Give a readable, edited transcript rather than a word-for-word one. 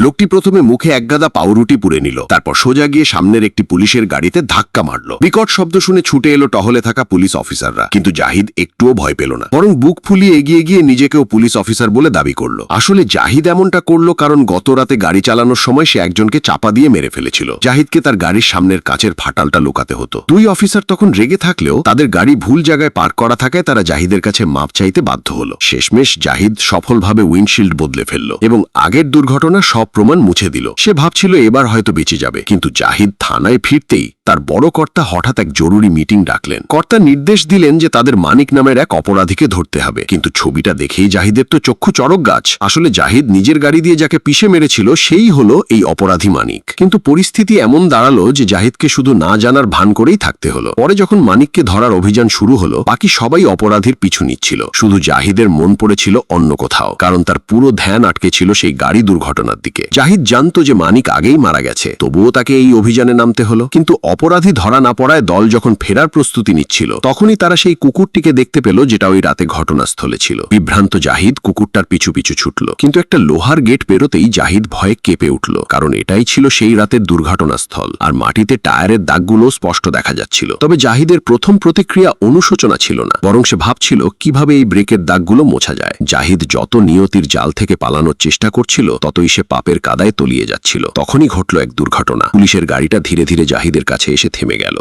লোকটি প্রথমে মুখে একগাদা পাউরুটি পুরে নিল, তারপর সোজা গিয়ে সামনের একটি পুলিশের গাড়িতে ধাক্কা মারল। বিকট শব্দ শুনে ছুটে এলো টহলে থাকা পুলিশ অফিসাররা, কিন্তু জাহিদ একটুও ভয় পেল না, বরং বুক ফুলিয়ে এগিয়ে গিয়ে নিজেকেও পুলিশ অফিসার বলে দাবি করলো। আসলে জাহিদ এমনটা করলো কারণ গত রাতে গাড়ি চালানোর সময় সে একজনকে চাপা দিয়ে মেরে ফেলেছিল। জাহিদকে তার গাড়ির সামনের কাচের ফাটালটা লুকাতে হতো। দুই অফিসার তখন রেগে থাকলেও তাদের গাড়ি ভুল জায়গায় পার্ক করা থাকায় তারা জাহিদের কাছে মাপ চাইতে বাধ্য হলো। শেষমেশ জাহিদ সফলভাবে উইন্ডশিল্ড বদলে ফেলল এবং আগের দুর্ঘটনার সব প্রমাণ মুছে দিল। সে ভাবছিল এবার হয়তো বেঁচে যাবে, কিন্তু জাহিদ থানায় ফিরতেই তার বড় কর্তা হঠাৎ এক জরুরি মিটিং ডাকলেন। কর্তা নির্দেশ দিলেন যে তাদের মানিক নামের এক অপরাধীকে ধরতে হবে। কিন্তু ছবিটা দেখেই জাহিদের তো চক্ষু চড়ক গাছ। আসলে জাহিদ নিজের গাড়ি দিয়ে যাকে পিষে মেরেছিল সেই হলো এই অপরাধী মানিক। কিন্তু পরিস্থিতি এমন দাঁড়ালো যে জাহিদকে শুধু না জানার ভান করেই থাকতে হলো। পরে যখন মানিককে ধরার অভিযান শুরু হলো, বাকি সবাই অপরাধীর পিছু নিচ্ছিল। শুধু জাহিদের মন পড়েছিল অন্য কোথাও, কারণ তার পুরো ধ্যান আটকে ছিল সেই গাড়ি দুর্ঘটনার দিকে। জাহিদ জানতো যে মানিক আগেই মারা গেছে, তবুও তাকে এই অভিযানে নামতে হলো। কিন্তু অপরাধী ধরা না পড়ায় দল যখন ফেরার প্রস্তুতি নিচ্ছিল, তখনই তারা সেই কুকুরটিকে দেখতে পেল যেটা ওই রাতে ঘটনাস্থলে ছিল। বিভ্রান্ত জাহিদ কুকুরটার পিছু পিছু ছুটল, কিন্তু একটা লোহার গেট পেরোতেই জাহিদ ভয়ে কেঁপে উঠল, কারণ এটাই ছিল সেই রাতের দুর্ঘটনাস্থল। আর মাটিতে টায়ারের দাগগুলো স্পষ্ট দেখা যাচ্ছিল। তবে জাহিদের প্রথম প্রতিক্রিয়া অনুশোচনা ছিল না, বরং সে ভাবছিল কিভাবে এই ব্রেকের দাগগুলো মোছা যায়। জাহিদ যত নিয়তির জাল থেকে পালানোর চেষ্টা করছিল, ততই সে পাপের কাদায় তলিয়ে যাচ্ছিল। তখনই ঘটল এক দুর্ঘটনা। পুলিশের গাড়িটা ধীরে ধীরে জাহিদের কাছে এসে থেমে গেল।